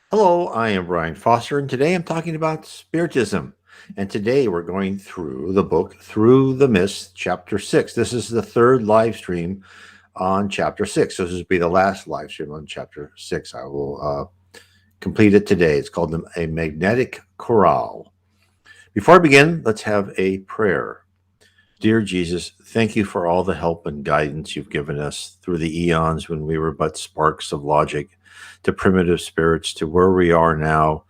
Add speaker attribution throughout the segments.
Speaker 1: Hello, I am Brian Foster, and today I'm talking about Spiritism. And today we're going through the book Through the Mist, Chapter 6. This is the third live stream on Chapter 6. So this will be the last live stream on Chapter 6. I will complete it today. It's called A Magnetic Chorale. Before I begin, let's have a prayer. Dear Jesus, thank you for all the help and guidance you've given us through the eons when we were but sparks of logic, to primitive spirits, to where we are now.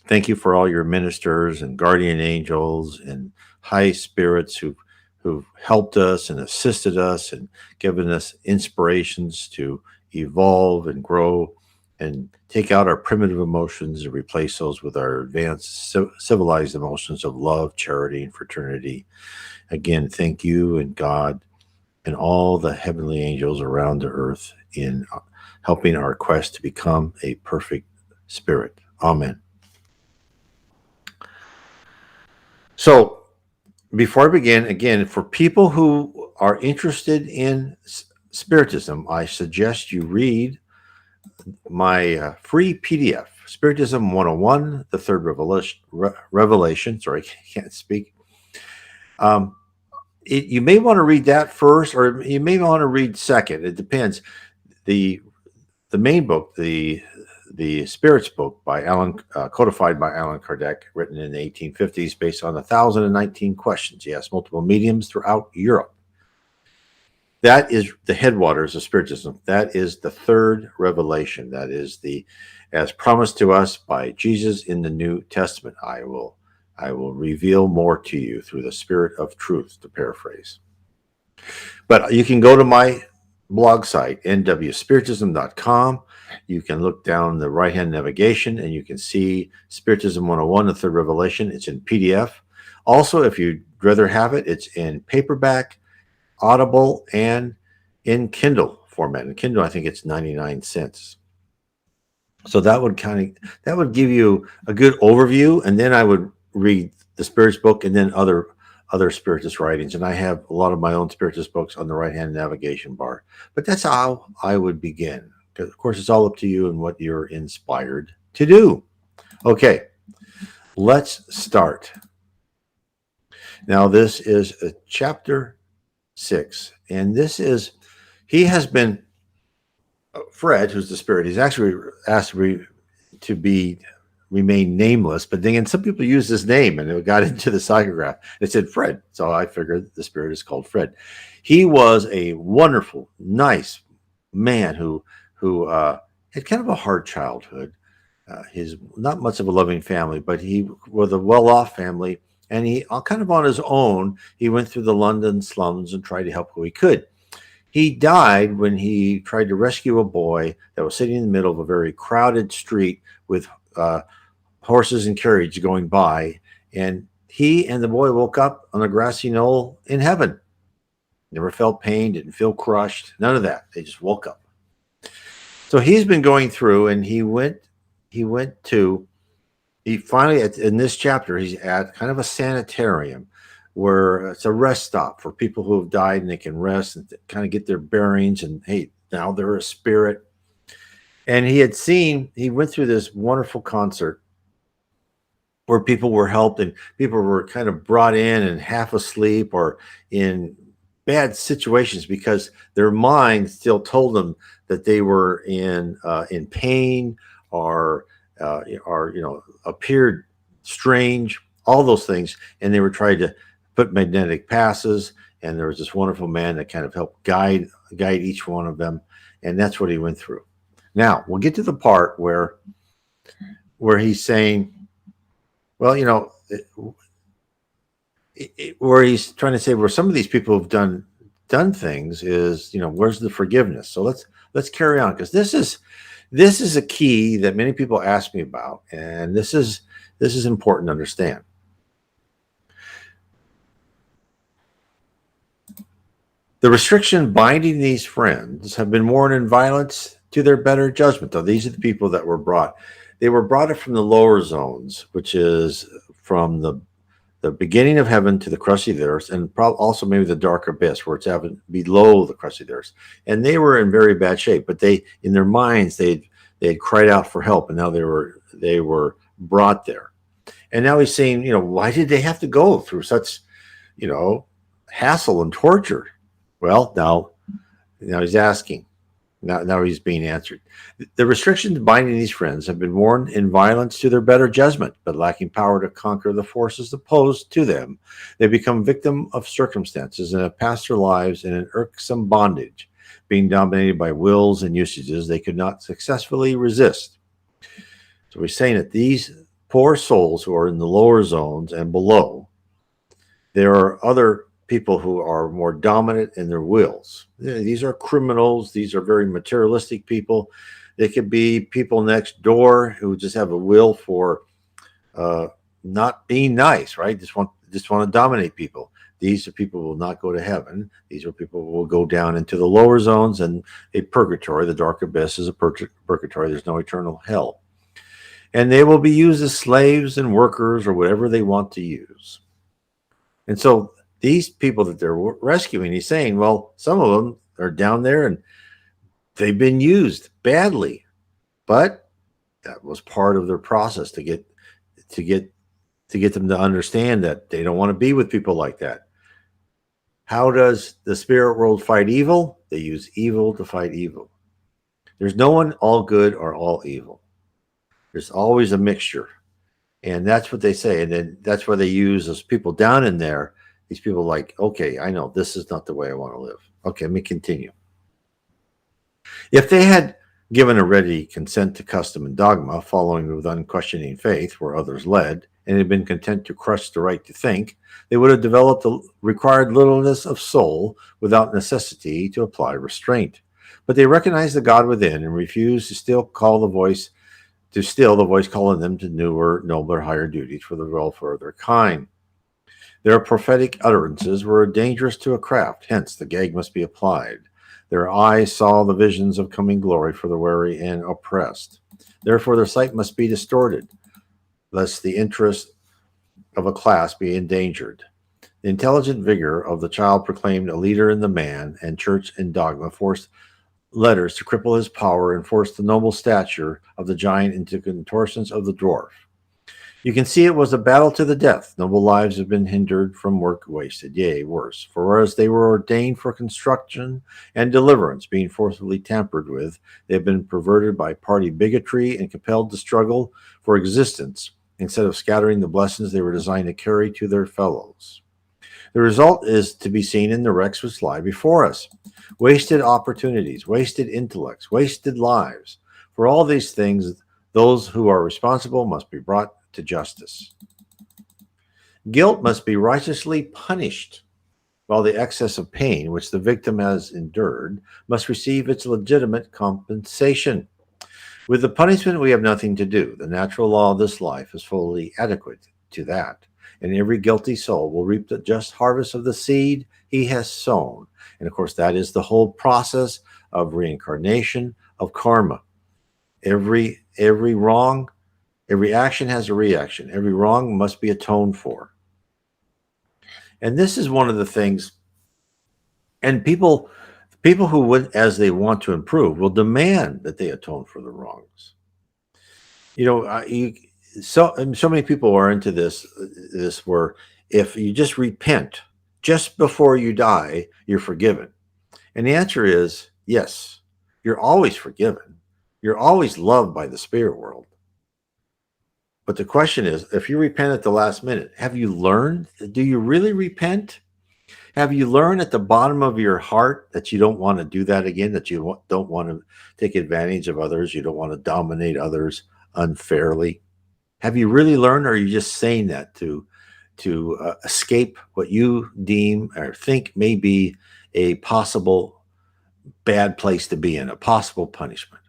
Speaker 1: Thank you for all your ministers and guardian angels and high spirits who've helped us and assisted us and given us inspirations to evolve and grow and take out our primitive emotions and replace those with our advanced civilized emotions of love, charity, and fraternity. Again, thank you and God and all the heavenly angels around the earth in helping our quest to become a perfect spirit. Amen. So, before I begin, again, for people who are interested in Spiritism, I suggest you read my free PDF, Spiritism 101, the third revelation. Sorry, I can't speak. You may want to read that first, or you may want to read second. It depends. The main book, the Spirits book by codified by Allan Kardec, written in the 1850s, based on 1,019 questions. He asked multiple mediums throughout Europe. That is the headwaters of Spiritism. That is the third revelation. That is as promised to us by Jesus in the New Testament. I will reveal more to you through the Spirit of Truth, to paraphrase. But you can go to my blog site, nwspiritism.com. You can look down the right-hand navigation and you can see Spiritism 101, the third revelation. It's in PDF. Also, if you'd rather have it, it's in paperback, Audible, and in Kindle format. In Kindle, I think it's 99 cents. So that would give you a good overview, and then I would read the Spirits book and then other Spiritist writings. And I have a lot of my own Spiritist books on the right-hand navigation bar. But that's how I would begin. Because, of course, it's all up to you and what you're inspired to do. Okay, let's start. Now, this is chapter 6. And he has been, Fred, who's the spirit, he's actually asked to remain nameless, but then some people use his name and it got into the psychograph. It said Fred, so I figured the spirit is called Fred. He was a wonderful, nice man who had kind of a hard childhood. His not much of a loving family, but he was a well-off family, and he kind of on his own. He went through the London slums and tried to help who he could. He died when he tried to rescue a boy that was sitting in the middle of a very crowded street with horses and carriage going by, and he and the boy woke up on a grassy knoll in heaven. Never felt pain, didn't feel crushed, none of that. They just woke up. So he's been going through, and he finally, in this chapter, he's at kind of a sanitarium where it's a rest stop for people who have died, and they can rest and kind of get their bearings, and hey, now they're a spirit. And he went through this wonderful concert where people were helped and people were kind of brought in and half asleep or in bad situations because their mind still told them that they were in pain or appeared strange, all those things. And they were trying to put magnetic passes. And there was this wonderful man that kind of helped guide each one of them. And that's what he went through. Now we'll get to the part where he's saying, well, where he's trying to say where some of these people have done things is, where's the forgiveness? So let's carry on, because this is a key that many people ask me about, and this is important to understand. The restriction binding these friends have been worn in violence to their better judgment. Though these are the people that were brought. They were brought from the lower zones, which is from the beginning of heaven to the crust of the earth, and also maybe the dark abyss, where it's below the crust of the earth. And they were in very bad shape, but in their minds, they'd They had cried out for help, and now they were brought there. And now he's saying, why did they have to go through such, hassle and torture? Well, now he's asking. Now he's being answered. The restrictions binding these friends have been worn in violence to their better judgment, but lacking power to conquer the forces opposed to them. They become victim of circumstances and have passed their lives in an irksome bondage, being dominated by wills and usages they could not successfully resist. So he's saying that these poor souls who are in the lower zones and below, there are other people who are more dominant in their wills. These are criminals. These are very materialistic people. They could be people next door who just have a will for not being nice, right? Just want to dominate people. These are people who will not go to heaven. These are people who will go down into the lower zones and a purgatory. The dark abyss is a purgatory. There's no eternal hell. And they will be used as slaves and workers or whatever they want to use. And so these people that they're rescuing, he's saying, well, some of them are down there and they've been used badly, but that was part of their process to get them to understand that they don't want to be with people like that. How does the spirit world fight evil? They use evil to fight evil. There's no one all good or all evil. There's always a mixture. And that's what they say. And then that's why they use those people down in there. These people like, okay, I know this is not the way I want to live. Okay, let me continue. If they had given a ready consent to custom and dogma, following with unquestioning faith where others led, and had been content to crush the right to think, they would have developed the required littleness of soul without necessity to apply restraint. But they recognized the God within and refused to still the voice calling them to newer, nobler, higher duties for the welfare of their kind. Their prophetic utterances were dangerous to a craft, hence the gag must be applied. Their eyes saw the visions of coming glory for the weary and oppressed. Therefore their sight must be distorted, lest the interest of a class be endangered. The intelligent vigor of the child proclaimed a leader in the man, and church and dogma forced letters to cripple his power and forced the noble stature of the giant into contortions of the dwarf. You can see it was a battle to the death. Noble lives have been hindered from work wasted, yea, worse. For whereas they were ordained for construction and deliverance, being forcibly tampered with, they have been perverted by party bigotry and compelled to struggle for existence, instead of scattering the blessings they were designed to carry to their fellows. The result is to be seen in the wrecks which lie before us. Wasted opportunities, wasted intellects, wasted lives. For all these things, those who are responsible must be brought to justice. Guilt must be righteously punished, while the excess of pain which the victim has endured must receive its legitimate compensation. With the punishment we have nothing to do. The natural law of this life is fully adequate to that, and every guilty soul will reap the just harvest of the seed he has sown. And of course, that is the whole process of reincarnation, of karma. Every wrong, every action has a reaction. Every wrong must be atoned for. And this is one of the things, and people who would, as they want to improve, will demand that they atone for the wrongs. So many people are into this where if you just repent just before you die, you're forgiven. And the answer is yes, you're always forgiven. You're always loved by the spirit world. But the question is, if you repent at the last minute, have you learned? Do you really repent? Have you learned at the bottom of your heart that you don't want to do that again, that you don't want to take advantage of others, you don't want to dominate others unfairly? Have you really learned, or are you just saying that to escape what you deem or think may be a possible bad place to be in, a possible punishment?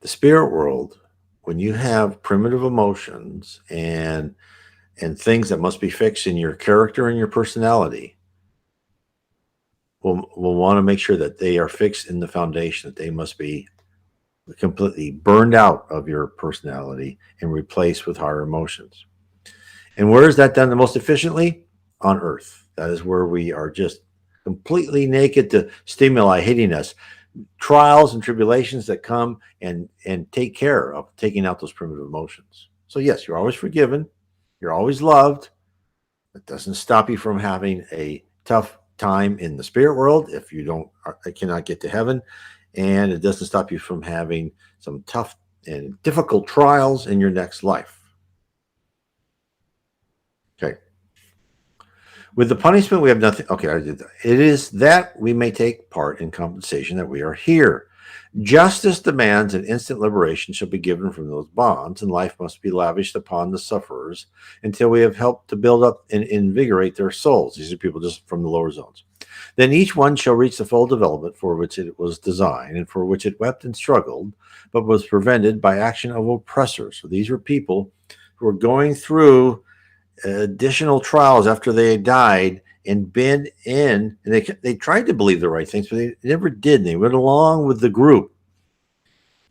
Speaker 1: The spirit world, when you have primitive emotions and things that must be fixed in your character and your personality, will want to make sure that they are fixed in the foundation, that they must be completely burned out of your personality and replaced with higher emotions. And where is that done the most efficiently? On earth. That is where we are just completely naked to stimuli hitting us. trials and tribulations that come and take care of taking out those primitive emotions. So yes, you're always forgiven, you're always loved. It doesn't stop you from having a tough time in the spirit world if you don't cannot get to heaven, and it doesn't stop you from having some tough and difficult trials in your next life. Okay. With the punishment, we have nothing. Okay, I did that. It is that we may take part in compensation that we are here. Justice demands an instant liberation shall be given from those bonds, and life must be lavished upon the sufferers until we have helped to build up and invigorate their souls. These are people just from the lower zones. Then each one shall reach the full development for which it was designed and for which it wept and struggled, but was prevented by action of oppressors. So these were people who were going through additional trials after they had died and been in, and they tried to believe the right things, but they never did. And they went along with the group,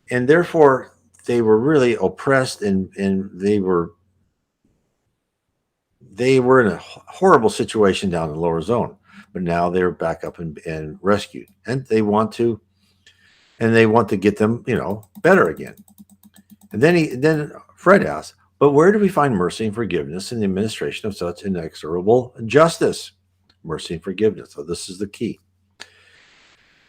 Speaker 1: and therefore they were really oppressed, and they were in a horrible situation down in the lower zone. But now they're back up and rescued, and they want to get them, better again. And then Fred asks, but where do we find mercy and forgiveness in the administration of such inexorable justice? Mercy and forgiveness. So this is the key.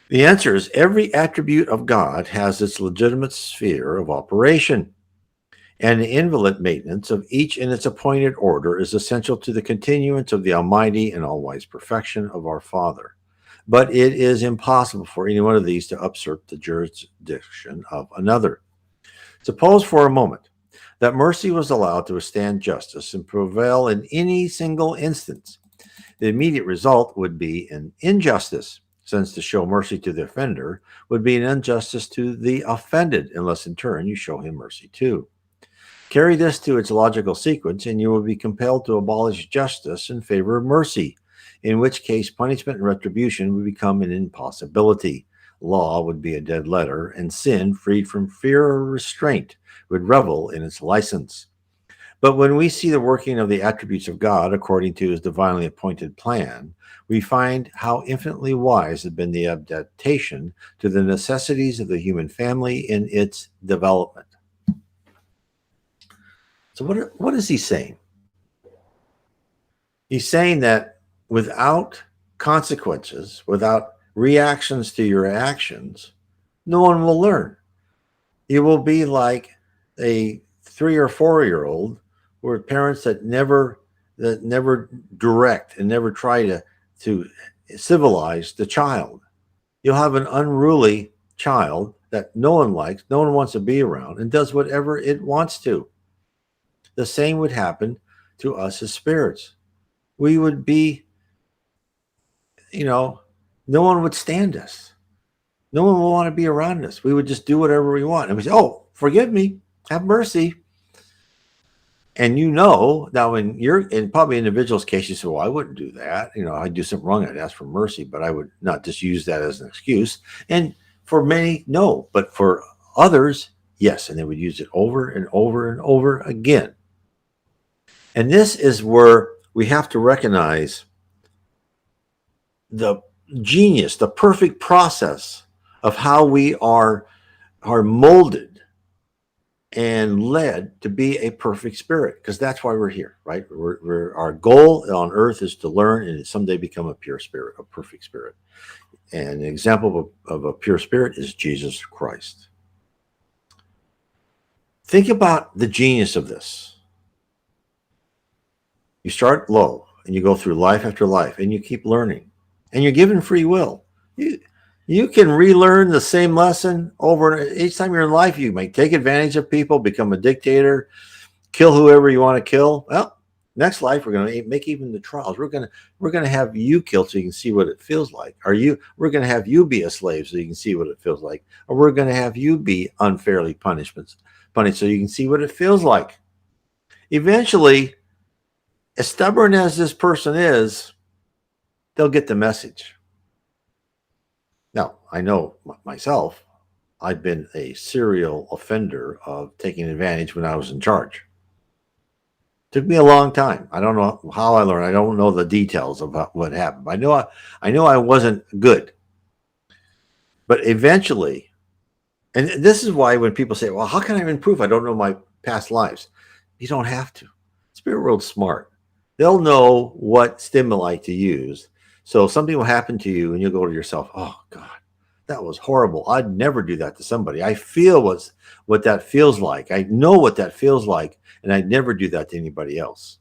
Speaker 1: The answer is every attribute of God has its legitimate sphere of operation, and the invalid maintenance of each in its appointed order is essential to the continuance of the almighty and all-wise perfection of our Father. But it is impossible for any one of these to usurp the jurisdiction of another. Suppose for a moment that mercy was allowed to withstand justice and prevail in any single instance. The immediate result would be an injustice, since to show mercy to the offender would be an injustice to the offended, unless in turn you show him mercy too. Carry this to its logical sequence, and you will be compelled to abolish justice in favor of mercy, in which case punishment and retribution would become an impossibility. Law would be a dead letter, and sin, freed from fear or restraint, would revel in its license. But when we see the working of the attributes of God according to his divinely appointed plan, we find how infinitely wise has been the adaptation to the necessities of the human family in its development. So what is he saying? He's saying that without consequences, without reactions to your actions, no one will learn. You will be like a 3 or 4-year-old with parents that never direct and never try to civilize the child. You'll have an unruly child that no one likes, no one wants to be around, and does whatever it wants to. The same would happen to us as spirits. We would be, no one would stand us. No one would want to be around us. We would just do whatever we want. And we say, oh, forgive me, have mercy. And now in probably individuals' case, you say, well, I wouldn't do that. I'd do something wrong, I'd ask for mercy, but I would not just use that as an excuse. And for many, no. But for others, yes. And they would use it over and over and over again. And this is where we have to recognize the genius, the perfect process of how we are molded and led to be a perfect spirit, because that's why we're here, right? Our goal on earth is to learn and someday become a pure spirit, a perfect spirit. And an example of a pure spirit is Jesus Christ. Think about the genius of this. You start low and you go through life after life and you keep learning, and you're given free will. You can relearn the same lesson over and each time you're in life. You might take advantage of people, become a dictator, kill whoever you want to kill. Well, next life we're going to make even the trials. We're going to have you killed so you can see what it feels like. We're going to have you be a slave so you can see what it feels like, or we're going to have you be unfairly punished so you can see what it feels like. Eventually, as stubborn as this person is, they'll get the message. Now, I know myself, I've been a serial offender of taking advantage when I was in charge. Took me a long time. I don't know how I learned. I don't know the details about what happened. I know I wasn't good. But eventually, and this is why when people say, well, how can I improve? I don't know my past lives. You don't have to. Spirit world's smart. They'll know what stimuli to use. So something will happen to you and you'll go to yourself, oh God, that was horrible. I'd never do that to somebody. I feel what that feels like. I know what that feels like, and I'd never do that to anybody else.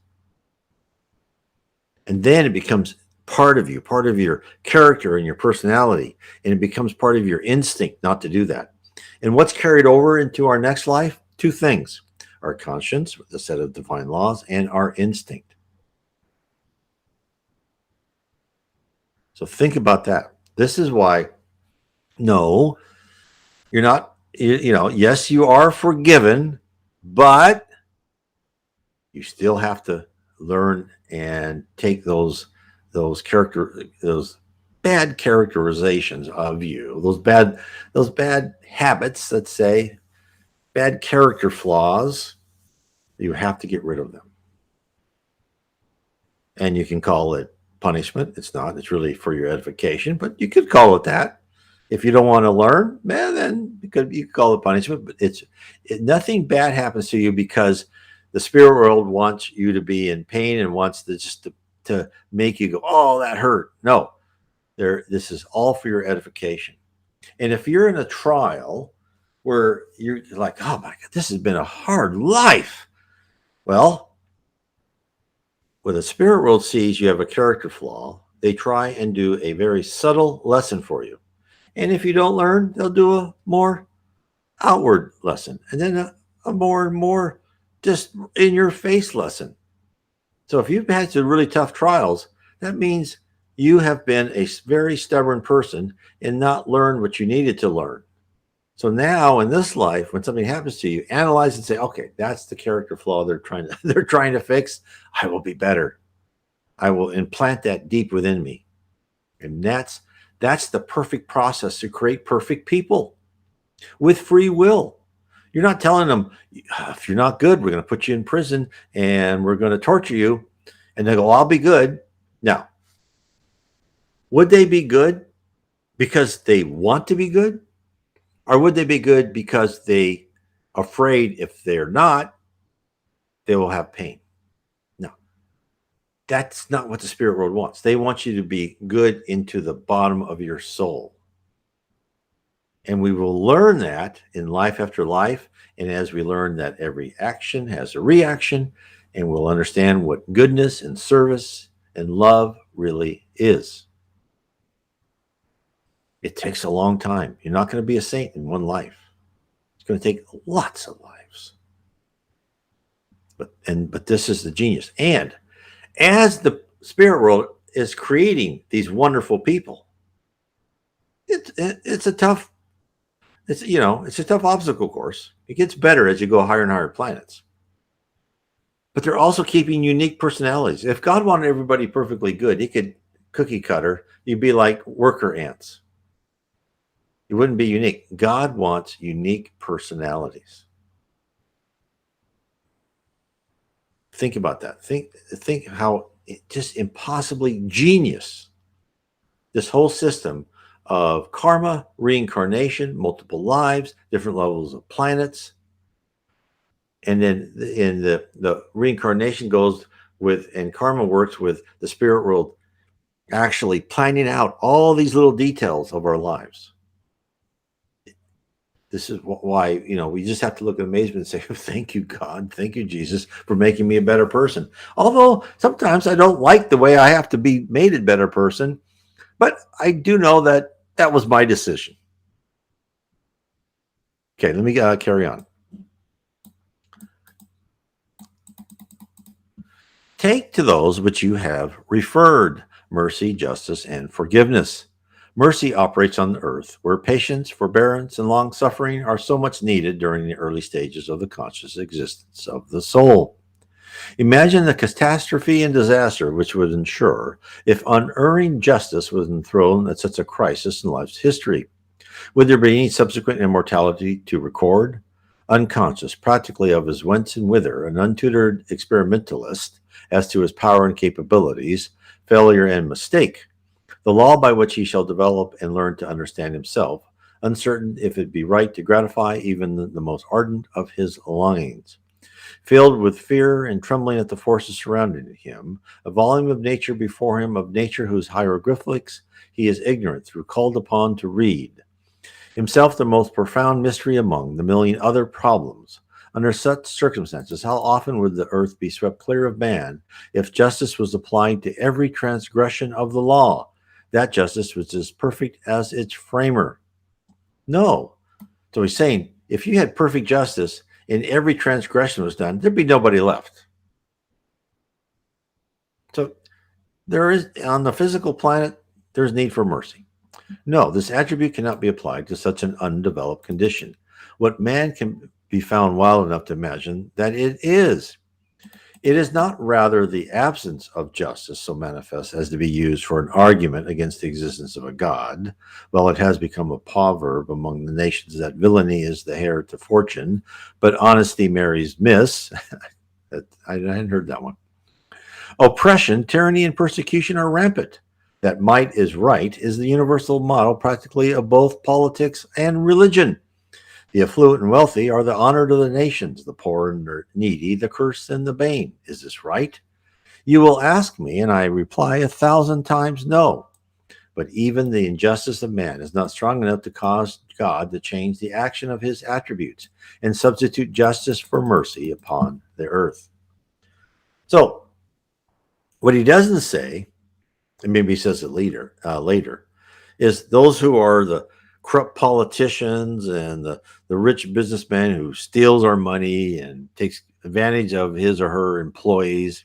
Speaker 1: And then it becomes part of you, part of your character and your personality, and it becomes part of your instinct not to do that. And what's carried over into our next life? Two things: our conscience, with a set of divine laws, and our instinct. So think about that. This is why, no, you're not, yes, you are forgiven, but you still have to learn and take those bad characterizations of you, those bad habits, let's say, bad character flaws. You have to get rid of them. And you can call it punishment. It's not. It's really for your edification, but you could call it that. If you don't want to learn, man, then you could call it punishment. But nothing bad happens to you because the spirit world wants you to be in pain and wants to make you go, oh, that hurt. No, this is all for your edification. And if you're in a trial where you're like, oh my God, this has been a hard life. Well, when the spirit world sees you have a character flaw, they try and do a very subtle lesson for you. And if you don't learn, they'll do a more outward lesson, and then a more and more just in your face lesson. So if you've had some really tough trials, that means you have been a very stubborn person and not learned what you needed to learn. So now in this life, when something happens to you, analyze and say, okay, that's the character flaw they're trying to fix. I will be better. I will implant that deep within me. And that's the perfect process to create perfect people with free will. You're not telling them, if you're not good, we're going to put you in prison and we're going to torture you. And they go, I'll be good. Now, would they be good because they want to be good? Or would they be good because they are afraid if they're not, they will have pain? No, that's not what the spirit world wants. They want you to be good into the bottom of your soul. And we will learn that in life after life. And as we learn that every action has a reaction, and we'll understand what goodness and service and love really is. It takes a long time. You're not going to be a saint in one life. It's going to take lots of lives. But this is the genius. And as the spirit world is creating these wonderful people, it's a tough obstacle course. It gets better as you go higher and higher planets. But they're also keeping unique personalities. If God wanted everybody perfectly good, he could cookie cutter. You'd be like worker ants. You wouldn't be unique. God wants unique personalities. Think about that. Think how just impossibly genius this whole system of karma, reincarnation, multiple lives, different levels of planets. And then in the reincarnation goes with, and karma works with the spirit world actually planning out all these little details of our lives. This is why, we just have to look at amazement and say, thank you, God. Thank you, Jesus, for making me a better person. Although sometimes I don't like the way I have to be made a better person, but I do know that that was my decision. Okay, let me carry on. Take to those which you have referred mercy, justice, and forgiveness. Mercy operates on the earth, where patience, forbearance, and long-suffering are so much needed during the early stages of the conscious existence of the soul. Imagine the catastrophe and disaster which would ensure if unerring justice was enthroned at such a crisis in life's history. Would there be any subsequent immortality to record? Unconscious practically of his whence and whither, an untutored experimentalist as to his power and capabilities, failure and mistake, the law by which he shall develop and learn to understand himself uncertain if it be right to gratify even the most ardent of his longings. Filled with fear and trembling at the forces surrounding him, a volume of nature before him, of nature whose hieroglyphics he is ignorant through called upon to read. Himself the most profound mystery among the million other problems. Under such circumstances, how often would the earth be swept clear of man if justice was applied to every transgression of the law? That justice was as perfect as its framer. No. So he's saying, if you had perfect justice and every transgression was done, there'd be nobody left. So there is, on the physical planet, there's need for mercy. No, this attribute cannot be applied to such an undeveloped condition. What man can be found wild enough to imagine that it is. It is not rather the absence of justice so manifest as to be used for an argument against the existence of a God, while it has become a proverb among the nations that villainy is the heir to fortune, but honesty marries miss. I hadn't heard that one. Oppression, tyranny, and persecution are rampant. That might is right is the universal model practically of both politics and religion. The affluent and wealthy are the honor to the nations, the poor and needy, the curse and the bane. Is this right? You will ask me, and I reply 1,000 times no. But even the injustice of man is not strong enough to cause God to change the action of his attributes and substitute justice for mercy upon the earth. So, what he doesn't say, and maybe he says it later, is those who are the corrupt politicians and the rich businessman who steals our money and takes advantage of his or her employees.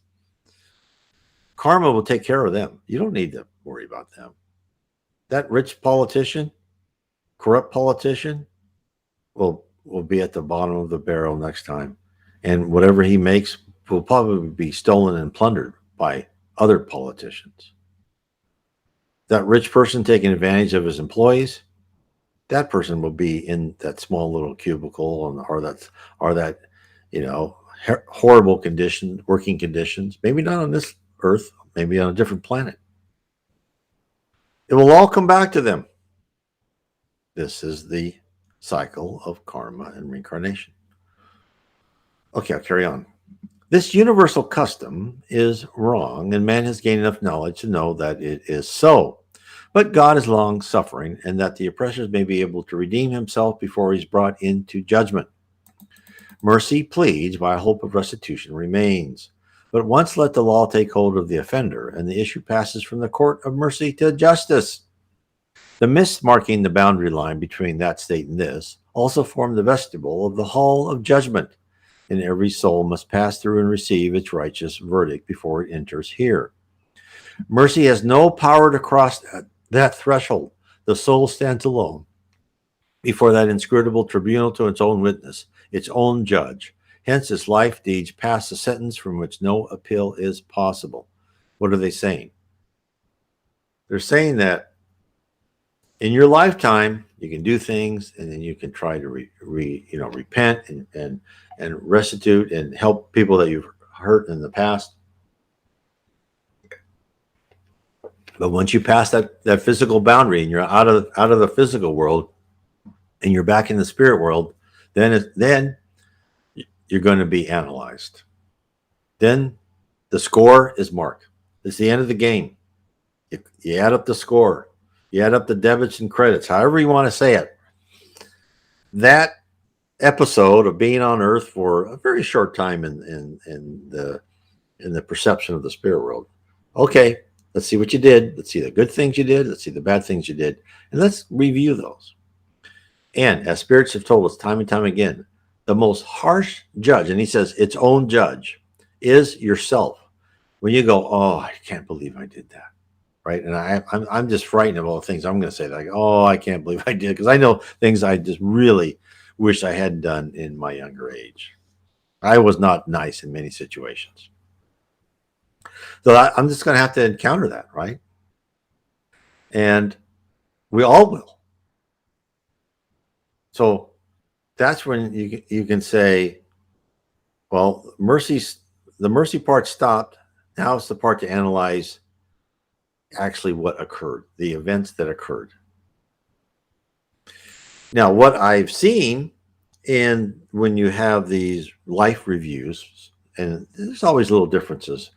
Speaker 1: Karma will take care of them. You don't need to worry about them. That rich politician, corrupt politician, will be at the bottom of the barrel next time. And whatever he makes will probably be stolen and plundered by other politicians. That rich person taking advantage of his employees, that person will be in that small little cubicle or that horrible condition, working conditions. Maybe not on this earth, maybe on a different planet. It will all come back to them. This is the cycle of karma and reincarnation. Okay, I'll carry on. This universal custom is wrong, and man has gained enough knowledge to know that it is so. But God is long suffering, and that the oppressors may be able to redeem himself before he's brought into judgment. Mercy pleads by a hope of restitution remains. But once let the law take hold of the offender, and the issue passes from the court of mercy to justice. The mist marking the boundary line between that state and this also form the vestibule of the hall of judgment, and every soul must pass through and receive its righteous verdict before it enters here. Mercy has no power to cross that threshold. The soul stands alone before that inscrutable tribunal to its own witness, its own judge. Hence, its life deeds pass a sentence from which no appeal is possible. What are they saying? They're saying that in your lifetime, you can do things, and then you can try to repent and restitute and help people that you've hurt in the past. But once you pass that physical boundary and you're out of the physical world and you're back in the spirit world, then you're going to be analyzed. Then the score is marked. It's the end of the game. You add up the score. You add up the debits and credits, however you want to say it. That episode of being on Earth for a very short time in the perception of the spirit world. Okay, let's see what you did. Let's see the good things you did. Let's see the bad things you did. And let's review those. And as spirits have told us time and time again, the most harsh judge, and he says its own judge, is yourself. When you go, oh, I can't believe I did that. Right. And I'm just frightened of all the things I'm going to say. Like, oh, I can't believe I did. Because I know things I just really wish I had done in my younger age. I was not nice in many situations. So I'm just going to have to encounter that. Right. And we all will. So that's when you can say, well, the mercy part stopped. Now it's the part to analyze actually what occurred, the events that occurred. Now, what I've seen in when you have these life reviews, and there's always little differences,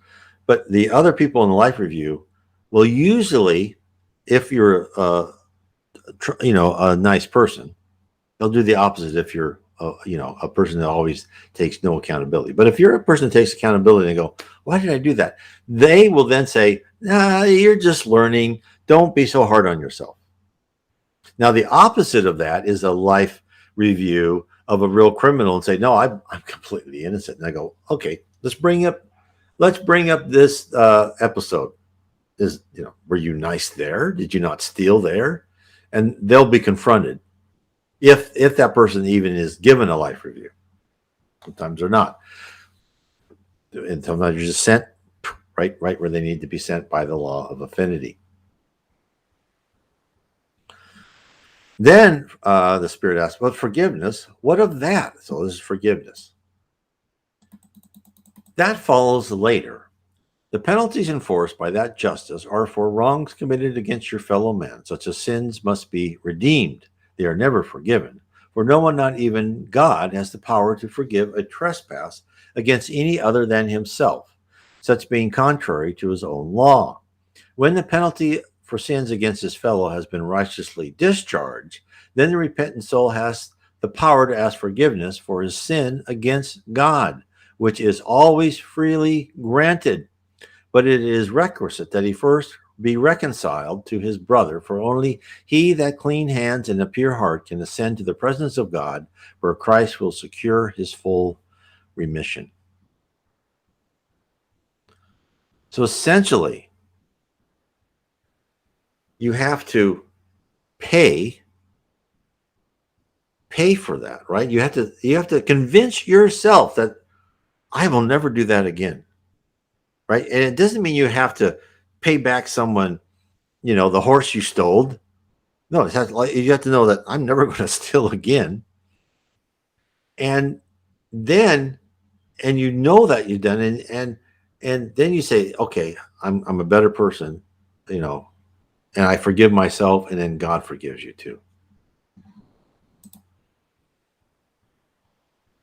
Speaker 1: but the other people in the life review will usually, if you're a nice person, they'll do the opposite if you're a person that always takes no accountability. But if you're a person that takes accountability and they go, why did I do that? They will then say, nah, you're just learning. Don't be so hard on yourself. Now, the opposite of that is a life review of a real criminal and say, no, I'm completely innocent. And I go, okay, let's bring up this episode. Were you nice there? Did you not steal there? And they'll be confronted if that person even is given a life review. Sometimes they're not, and sometimes you're just sent right where they need to be sent by the law of affinity. Then the Spirit asks, "Well, forgiveness. What of that?" So this is forgiveness. That follows later. The penalties enforced by that justice are for wrongs committed against your fellow men, such as sins must be redeemed. They are never forgiven, for no one, not even God, has the power to forgive a trespass against any other than himself, such being contrary to his own law. When the penalty for sins against his fellow has been righteously discharged, then the repentant soul has the power to ask forgiveness for his sin against God, which is always freely granted. But it is requisite that he first be reconciled to his brother, for only he that clean hands and a pure heart can ascend to the presence of God, where Christ will secure his full remission. So essentially, you have to pay for that, right? You have to convince yourself that I will never do that again. Right? And it doesn't mean you have to pay back someone, the horse you stole. No, you have to know that I'm never going to steal again. And then, and you know that you've done it, and then you say, okay, I'm a better person, and I forgive myself, and then God forgives you too.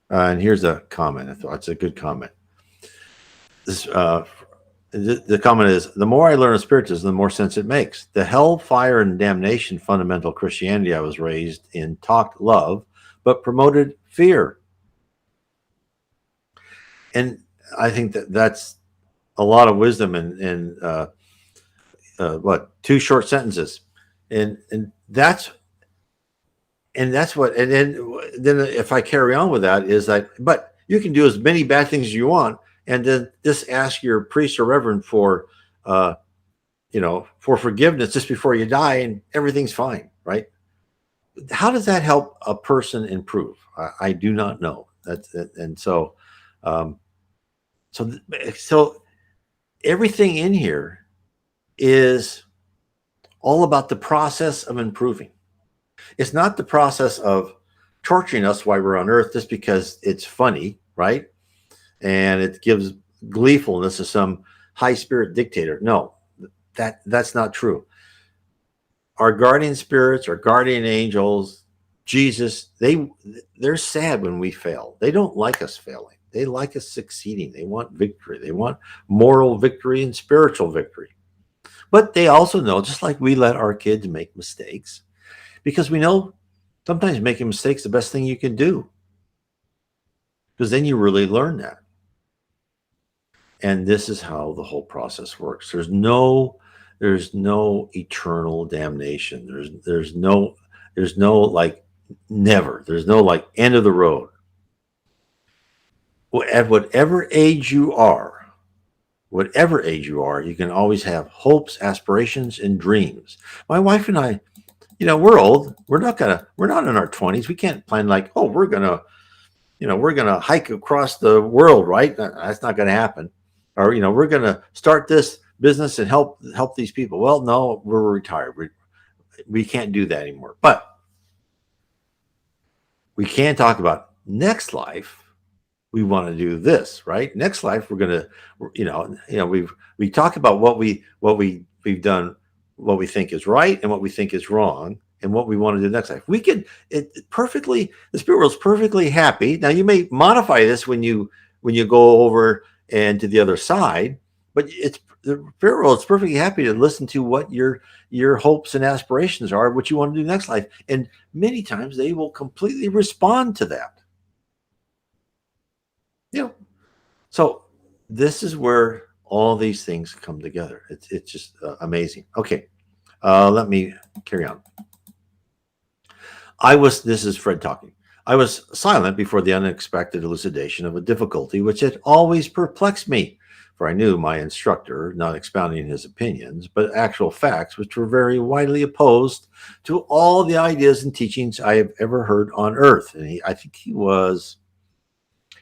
Speaker 1: And here's a comment. I thought it's a good comment. This the comment is, the more I learn of Spiritism, the more sense it makes. The hell, fire, and damnation fundamental Christianity I was raised in talked love, but promoted fear. And I think that's a lot of wisdom in two short sentences. And that's what, and then if I carry on with that is that, but you can do as many bad things as you want, and then just ask your priest or reverend for forgiveness just before you die, and everything's fine, right? How does that help a person improve? I do not know. And so everything in here is all about the process of improving. It's not the process of torturing us while we're on earth just because it's funny, right? And it gives gleefulness to some high spirit dictator. No, that's not true. Our guardian spirits, our guardian angels, Jesus, they're sad when we fail. They don't like us failing. They like us succeeding. They want victory. They want moral victory and spiritual victory. But they also know, just like we let our kids make mistakes, because we know sometimes making mistakes is the best thing you can do, because then you really learn that. And this is how the whole process works. There's no eternal damnation. There's no like never. There's no like end of the road. At whatever age you are, you can always have hopes, aspirations, and dreams. My wife and I, we're old. We're not in our 20s. We can't plan like, oh, we're gonna hike across the world, right? That's not gonna happen. Or we're gonna start this business and help these people. Well, no, we're retired. We can't do that anymore. But we can talk about next life. We want to do this, right? Next life, we're gonna, we talk about what we've done, what we think is right and what we think is wrong, and what we want to do next life. We could perfectly. The spirit world's perfectly happy. Now you may modify this when you go over and to the other side, but it's the spirit world is perfectly happy to listen to what your hopes and aspirations are, what you want to do next life, and many times they will completely respond to that. So this is where all these things come together. It's just amazing. Okay, let me carry on. This is Fred talking. I was silent before the unexpected elucidation of a difficulty which had always perplexed me, for I knew my instructor, not expounding his opinions, but actual facts which were very widely opposed to all the ideas and teachings I have ever heard on earth. And I think he was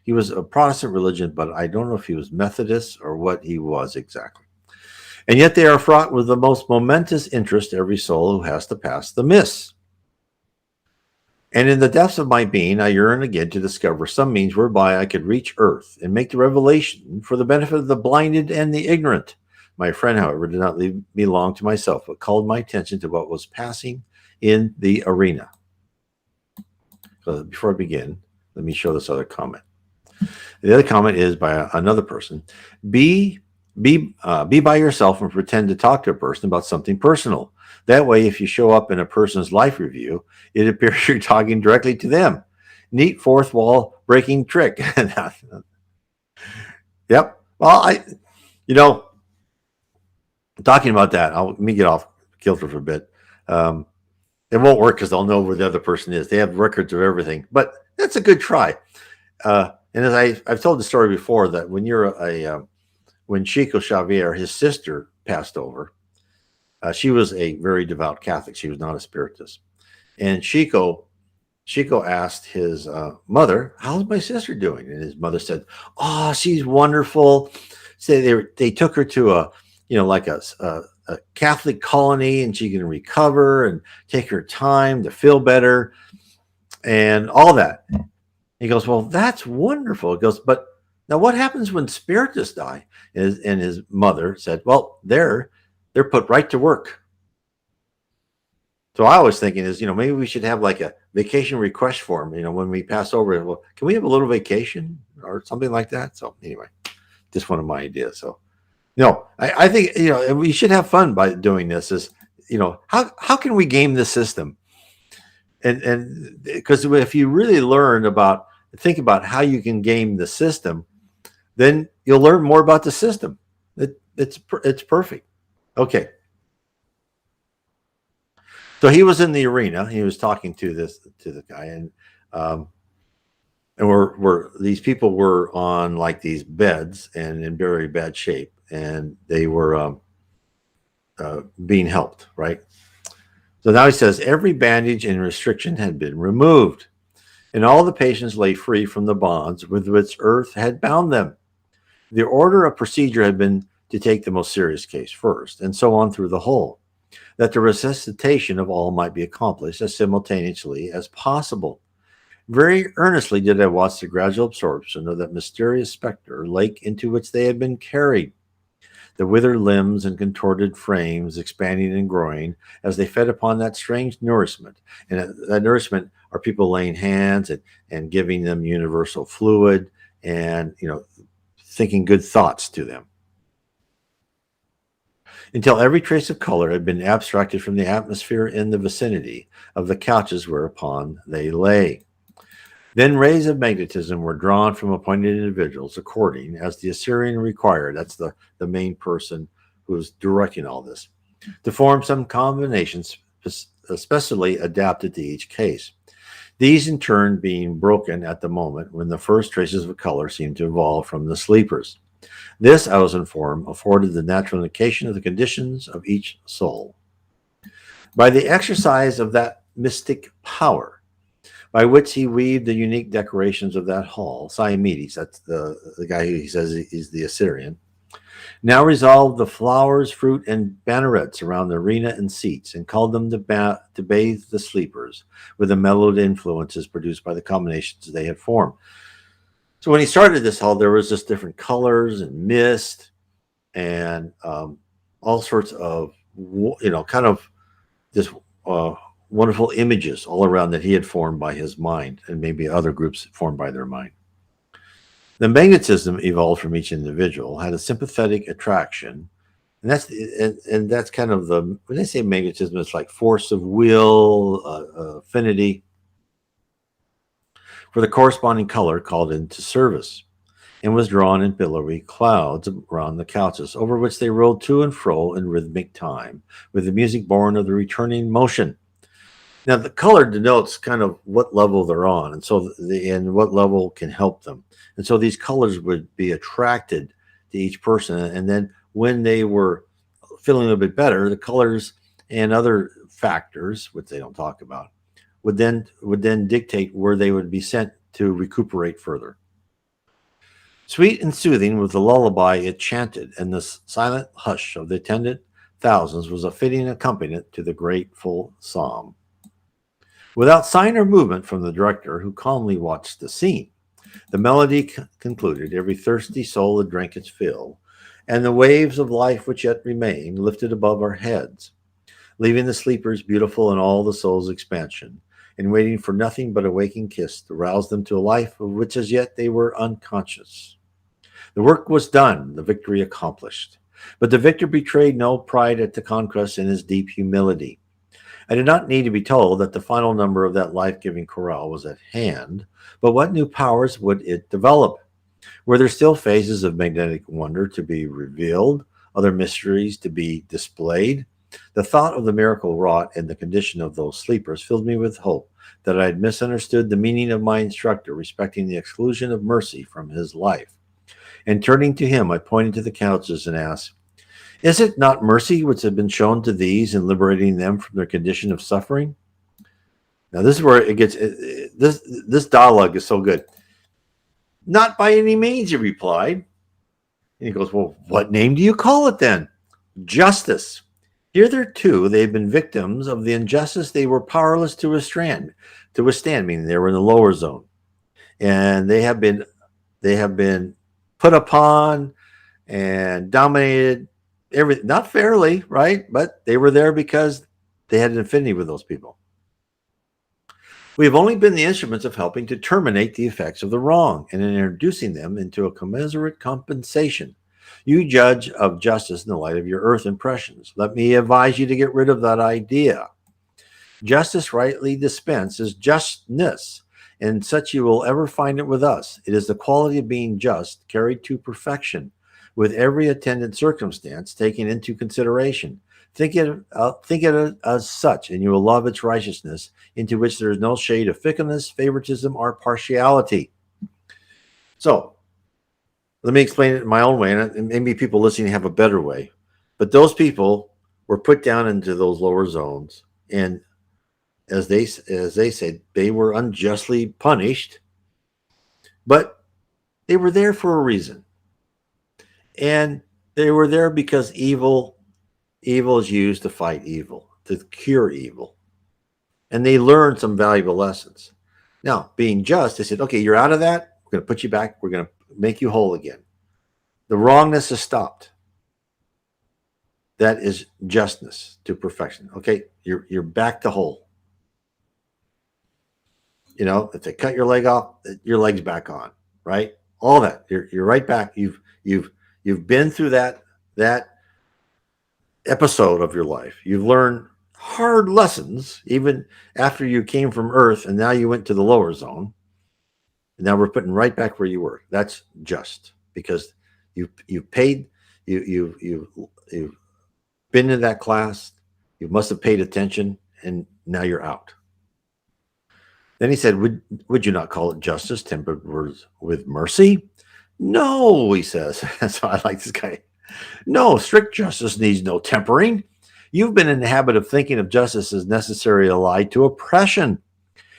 Speaker 1: a Protestant religion, but I don't know if he was Methodist or what he was exactly. And yet they are fraught with the most momentous interest to every soul who has to pass the mists. And in the depths of my being, I yearn again to discover some means whereby I could reach earth and make the revelation for the benefit of the blinded and the ignorant. My friend, however, did not leave me long to myself, but called my attention to what was passing in the arena. So before I begin, let me show this other comment. The other comment is by another person. Be by yourself and pretend to talk to a person about something personal. That way, if you show up in a person's life review, it appears you're talking directly to them. Neat fourth wall breaking trick. Yep. Well, talking about that, let me get off kilter for a bit. It won't work because they'll know where the other person is. They have records of everything, but that's a good try. And as I've told the story before, that when Chico Xavier, his sister, passed over, she was a very devout Catholic. She was not a Spiritist. And Chico asked his mother, "How's my sister doing?" And his mother said, "Oh, she's wonderful." So they took her to a Catholic colony, and she can recover and take her time to feel better and all that. He goes, "Well, that's wonderful." He goes, "But now what happens when Spiritists die?" And his mother said, "Well, they're put right to work." So I was thinking is, maybe we should have like a vacation request form, when we pass over. Well, can we have a little vacation or something like that? So anyway, just one of my ideas. So, I think, we should have fun by doing this is, how can we game the system? And because if you really think about how you can game the system, then you'll learn more about the system. It's perfect. Okay. So he was in the arena. He was talking to the guy, and these people were on like these beds and in very bad shape, and they were being helped, right? So now he says every bandage and restriction had been removed, and all the patients lay free from the bonds with which earth had bound them. The order of procedure had been to take the most serious case first, and so on through the whole, that the resuscitation of all might be accomplished as simultaneously as possible. Very earnestly did I watch the gradual absorption of that mysterious specter lake into which they had been carried, the withered limbs and contorted frames expanding and growing as they fed upon that strange nourishment. And that nourishment are people laying hands and giving them universal fluid and, thinking good thoughts to them, until every trace of color had been abstracted from the atmosphere in the vicinity of the couches whereupon they lay. Then rays of magnetism were drawn from appointed individuals according as the Assyrian required. That's the main person who's directing all this, to form some combinations especially adapted to each case. These in turn being broken at the moment when the first traces of color seemed to evolve from the sleepers. This, I was informed, afforded the natural indication of the conditions of each soul. By the exercise of that mystic power, by which he weaved the unique decorations of that hall, Siamedes, that's the guy who he says is the Assyrian, now resolved the flowers, fruit, and bannerets around the arena and seats, and called them to bathe the sleepers with the mellowed influences produced by the combinations they had formed. So when he started this hall, there was just different colors and mist and all sorts of, kind of this wonderful images all around that he had formed by his mind, and maybe other groups formed by their mind. The magnetism evolved from each individual, had a sympathetic attraction, and that's kind of the, when they say magnetism, it's like force of will, affinity for the corresponding color called into service, and was drawn in billowy clouds around the couches, over which they rolled to and fro in rhythmic time, with the music born of the returning motion. Now, the color denotes kind of what level they're on, and so and what level can help them. And so these colors would be attracted to each person, and then when they were feeling a little bit better, the colors and other factors, which they don't talk about, would then dictate where they would be sent to recuperate further. Sweet and soothing was the lullaby it chanted, and the silent hush of the attendant thousands was a fitting accompaniment to the grateful psalm. Without sign or movement from the director, who calmly watched the scene, the melody concluded. Every thirsty soul had drank its fill, and the waves of life which yet remained lifted above our heads, leaving the sleepers beautiful in all the soul's expansion, and waiting for nothing but a waking kiss to rouse them to a life of which as yet they were unconscious. The work was done, the victory accomplished, but the victor betrayed no pride at the conquest in his deep humility. I did not need to be told that the final number of that life-giving chorale was at hand, but what new powers would it develop? Were there still phases of magnetic wonder to be revealed, other mysteries to be displayed? The thought of the miracle wrought in the condition of those sleepers filled me with hope that I had misunderstood the meaning of my instructor respecting the exclusion of mercy from his life. And turning to him, I pointed to the couches and asked, "Is it not mercy which has been shown to these in liberating them from their condition of suffering?" Now, this is where it gets, this dialogue is so good. "Not by any means," he replied. And he goes, "Well, what name do you call it then?" "Justice. Hitherto, they've been victims of the injustice they were powerless to withstand, meaning they were in the lower zone. And they have been put upon and dominated, not fairly, right? But they were there because they had an affinity with those people. We have only been the instruments of helping to terminate the effects of the wrong and in introducing them into a commensurate compensation. You judge of justice in the light of your earth impressions. Let me advise you to get rid of that idea. Justice rightly dispensed is justness, and such you will ever find it with us. It is the quality of being just carried to perfection, with every attendant circumstance taken into consideration. Think it as such, and you will love its righteousness, into which there is no shade of fickleness, favoritism, or partiality." So, let me explain it in my own way, and maybe people listening have a better way. But those people were put down into those lower zones, and as they said, they were unjustly punished, but they were there for a reason. And they were there because evil is used to fight evil, to cure evil. And they learned some valuable lessons. Now, being just, they said, okay, you're out of that. We're going to put you back. We're going to make you whole again. The wrongness is stopped. That is justness to perfection. Okay, you're back to whole. You know, if they cut your leg off, your leg's back on, right? All that. You're right back. You've been through that episode of your life. You've learned hard lessons, even after you came from Earth, and now you went to the lower zone. And now we're putting right back where you were. That's just because you've paid. You've been in that class. You must have paid attention, and now you're out. Then he said, would you not call it justice tempered with mercy? No, he says. So I like this guy. No, strict justice needs no tempering. You've been in the habit of thinking of justice as necessary allied to oppression.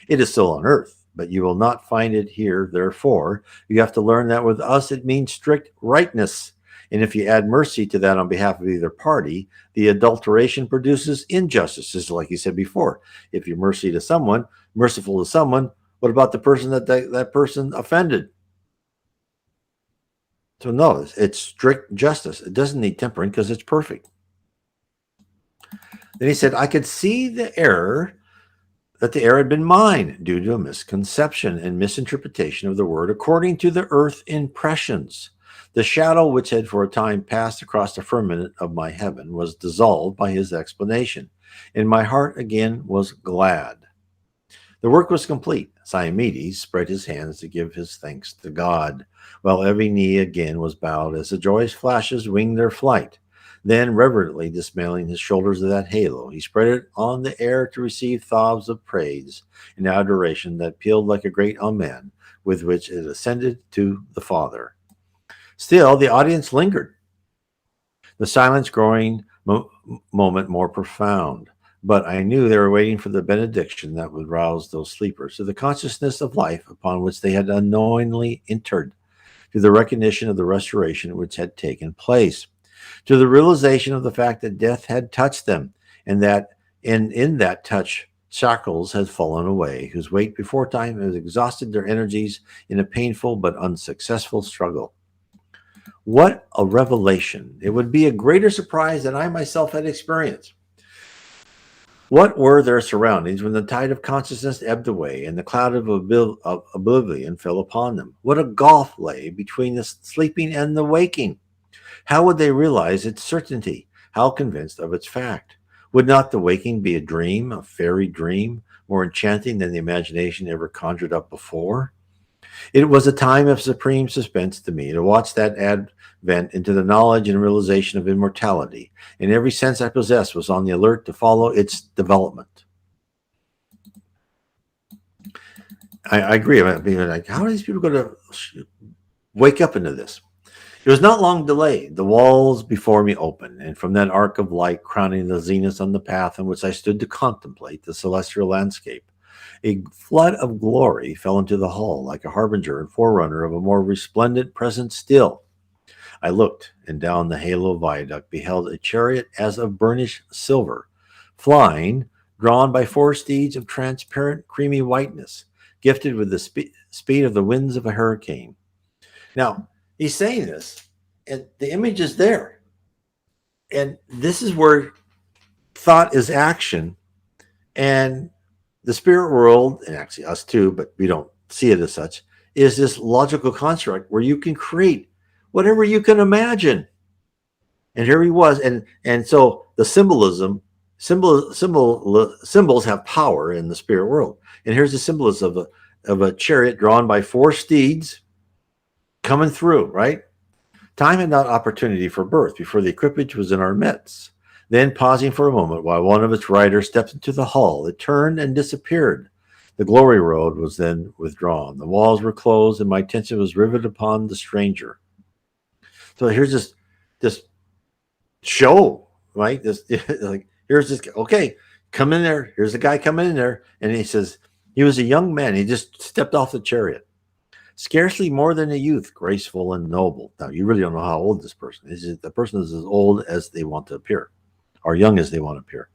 Speaker 1: It is still on earth, but you will not find it here. Therefore, you have to learn that with us it means strict rightness. And if you add mercy to that on behalf of either party, the adulteration produces injustice. Just like you said before, if you're merciful to someone, what about the person that person offended? So no, it's strict justice. It doesn't need tempering because it's perfect. Then he said, I could see the error that the air had been mine due to a misconception and misinterpretation of the word according to the earth impressions. The shadow which had for a time passed across the firmament of my heaven was dissolved by his explanation, and my heart again was glad. The work was complete. Diomedes spread his hands to give his thanks to God, while every knee again was bowed as the joyous flashes winged their flight. Then, reverently dismantling his shoulders of that halo, he spread it on the air to receive thaws of praise and adoration that pealed like a great amen, with which it ascended to the Father. Still, the audience lingered, the silence growing moment more profound. But I knew they were waiting for the benediction that would rouse those sleepers to the consciousness of life upon which they had unknowingly entered, to the recognition of the restoration which had taken place, to the realization of the fact that death had touched them, and that in that touch shackles had fallen away, whose weight before time had exhausted their energies in a painful but unsuccessful struggle. What a revelation! It would be a greater surprise than I myself had experienced. What were their surroundings when the tide of consciousness ebbed away and the cloud of oblivion fell upon them? What a gulf lay between the sleeping and the waking! How would they realize its certainty? How convinced of its fact? Would not the waking be a dream, a fairy dream, more enchanting than the imagination ever conjured up before? It was a time of supreme suspense to me to watch that advent into the knowledge and realization of immortality, and every sense I possessed was on the alert to follow its development. I agree. I mean, like, how are these people going to wake up into this? It was not long delayed. The walls before me opened, and from that arc of light crowning the zenith on the path on which I stood to contemplate the celestial landscape, a flood of glory fell into the hall like a harbinger and forerunner of a more resplendent presence still. I looked, and down the halo viaduct beheld a chariot as of burnished silver, flying, drawn by 4 steeds of transparent, creamy whiteness, gifted with the speed of the winds of a hurricane. Now, he's saying this, and the image is there. And this is where thought is action, and the spirit world, and actually us too, but we don't see it as such, is this logical construct where you can create whatever you can imagine. And here he was, and so the symbols have power in the spirit world. And here's the symbolism of a chariot drawn by 4 steeds coming through, right? Time had not opportunity for birth before the equipage was in our midst. Then, pausing for a moment while one of its riders stepped into the hall, it turned and disappeared. The glory road was then withdrawn. The walls were closed, and my attention was riveted upon the stranger. So here's this show, right? This like, here's this. Okay, come in there. Here's the guy coming in there, and he says he was a young man. He just stepped off the chariot, scarcely more than a youth, graceful and noble. Now you really don't know how old this person is. The person is as old as they want to appear, or young as they want to appear.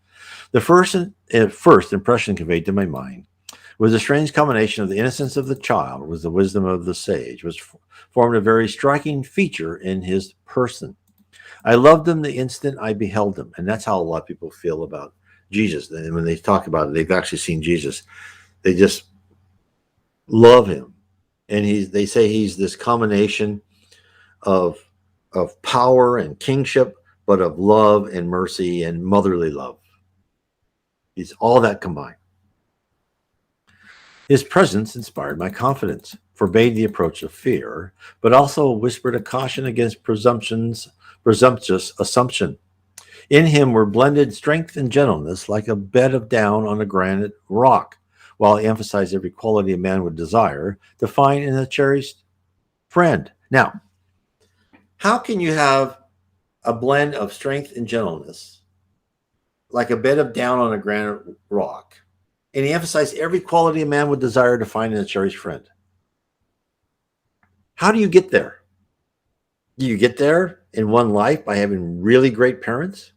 Speaker 1: The first impression conveyed to my mind was a strange combination of the innocence of the child with the wisdom of the sage, which formed a very striking feature in his person. I loved him the instant I beheld him, and that's how a lot of people feel about Jesus. And when they talk about it, they've actually seen Jesus. They just love him, and they say he's this combination of power and kingship, but of love and mercy and motherly love. He's all that combined. His presence inspired my confidence, forbade the approach of fear, but also whispered a caution against presumptuous assumption. In him were blended strength and gentleness like a bed of down on a granite rock, while he emphasized every quality a man would desire to find in a cherished friend. Now, how can you have a blend of strength and gentleness like a bed of down on a granite rock, and he emphasized every quality a man would desire to find in a cherished friend? How do you get there? Do you get there in one life by having really great parents?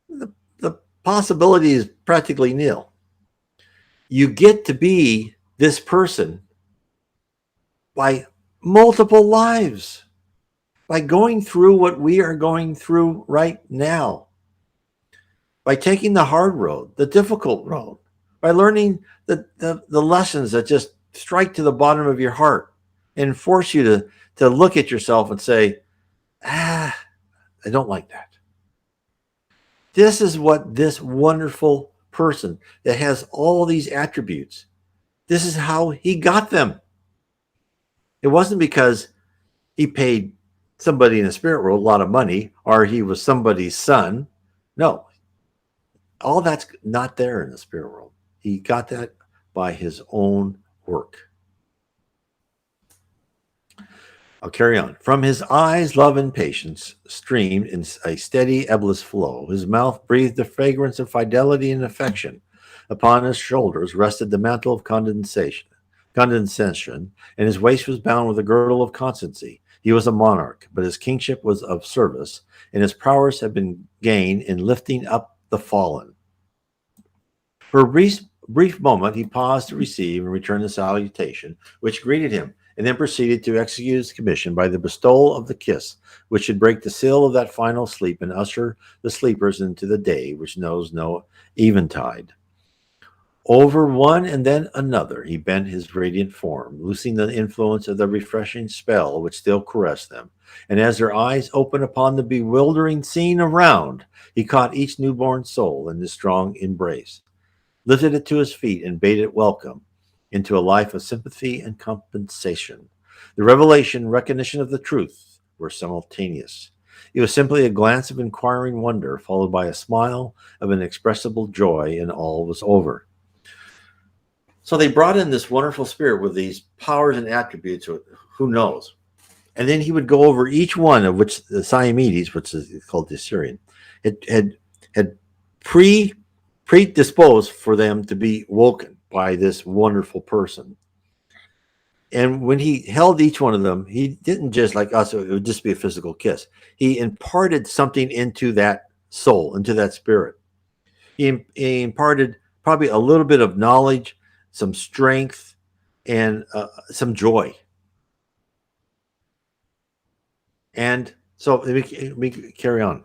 Speaker 1: The possibility is practically nil. You get to be this person by multiple lives, by going through what we are going through right now, by taking the hard road, the difficult road, by learning the lessons that just strike to the bottom of your heart and force you to look at yourself and say, I don't like that. This is what this wonderful person that has all these attributes, this is how he got them. It wasn't because he paid somebody in the spirit world a lot of money or he was somebody's son. No, all that's not there in the spirit world. He got that by his own work. I'll carry on. From his eyes, love and patience streamed in a steady, ebullious flow. His mouth breathed the fragrance of fidelity and affection. Upon his shoulders rested the mantle of condescension, and his waist was bound with a girdle of constancy. He was a monarch, but his kingship was of service, and his prowess had been gained in lifting up the fallen. For a brief moment, he paused to receive and return the salutation which greeted him, and then proceeded to execute his commission by the bestowal of the kiss, which should break the seal of that final sleep and usher the sleepers into the day which knows no eventide. Over one and then another he bent his radiant form, loosing the influence of the refreshing spell which still caressed them. And as their eyes opened upon the bewildering scene around, he caught each newborn soul in his strong embrace, lifted it to his feet, and bade it welcome into a life of sympathy and compensation. The revelation and recognition of the truth were simultaneous. It was simply a glance of inquiring wonder, followed by a smile of inexpressible joy, and all was over. So they brought in this wonderful spirit with these powers and attributes, who knows? And then he would go over each one of which the Siamedes, which is called the Assyrian, had predisposed for them to be woken by this wonderful person. And when he held each one of them, he didn't just like us, it would just be a physical kiss. He imparted something into that soul, into that spirit. He imparted probably a little bit of knowledge, some strength, and some joy. And so let me carry on.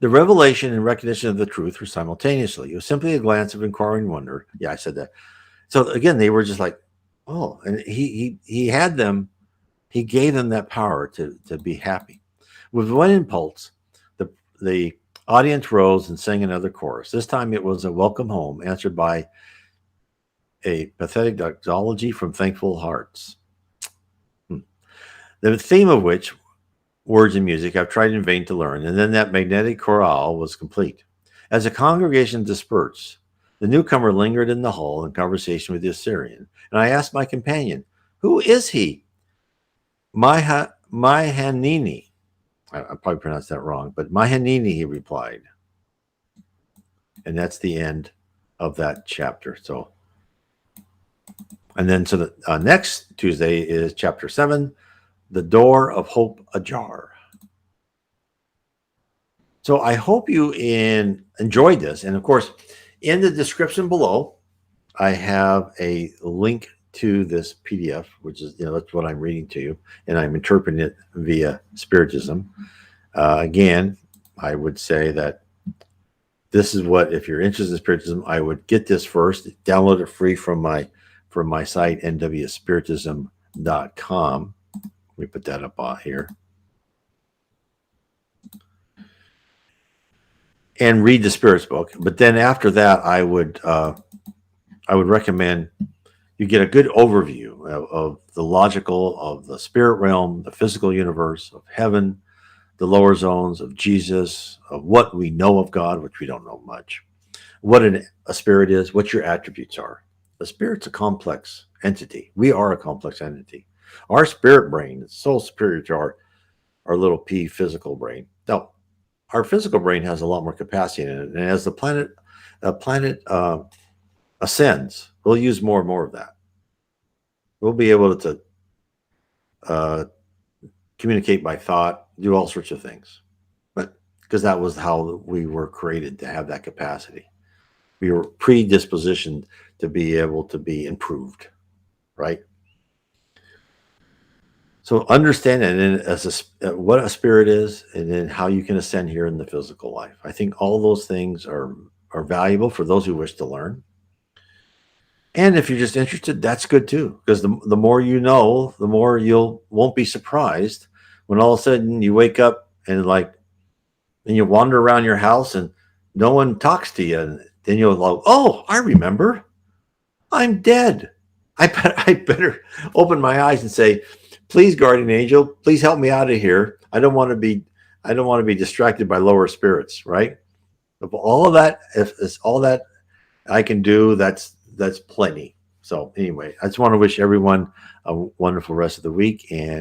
Speaker 1: The revelation and recognition of the truth were simultaneously. It was simply a glance of inquiring wonder. Yeah, I said that. So again, they were just like, oh, and he had them, he gave them that power to be happy. With one impulse, the audience rose and sang another chorus. This time it was a welcome home, answered by a pathetic doxology from thankful hearts. The theme of which, words and music, I've tried in vain to learn, and then that magnetic chorale was complete. As the congregation dispersed, the newcomer lingered in the hall in conversation with the Assyrian, and I asked my companion, "Who is he?" Myhanini. I probably pronounced that wrong, but Myhanini, he replied. And that's the end of that chapter. So, and then so the next Tuesday is chapter 7, The Door of Hope Ajar. So I hope you enjoyed this. And of course, in the description below, I have a link to this PDF, which is, that's what I'm reading to you. And I'm interpreting it via Spiritism. Again, I would say that this is what, if you're interested in Spiritism, I would get this first, download it free from my site, nwspiritism.com. Let me put that up here. And read the Spirits book. But then after that, I would recommend you get a good overview of the logical, of the spirit realm, the physical universe, of heaven, the lower zones, of Jesus, of what we know of God, which we don't know much, what a spirit is, what your attributes are. The spirit's a complex entity. We are a complex entity. Our spirit brain is so superior to our little p physical brain. Now, our physical brain has a lot more capacity in it, and as the planet ascends, we'll use more and more of that. We'll be able to communicate by thought, do all sorts of things, but because that was how we were created, to have that capacity. We were predispositioned to be able to be improved, right? So understand it, and as what a spirit is, and then how you can ascend here in the physical life. I think all those things are are valuable for those who wish to learn. And if you're just interested, that's good too, because the more you know, the more won't be surprised when all of a sudden you wake up and you wander around your house and no one talks to you, and then you'll go, oh, I remember, I'm dead. I better open my eyes and say, please, guardian angel, please help me out of here. I don't want to be distracted by lower spirits, right? If all of that, if it's all that I can do, that's plenty. So anyway, I just want to wish everyone a wonderful rest of the week, and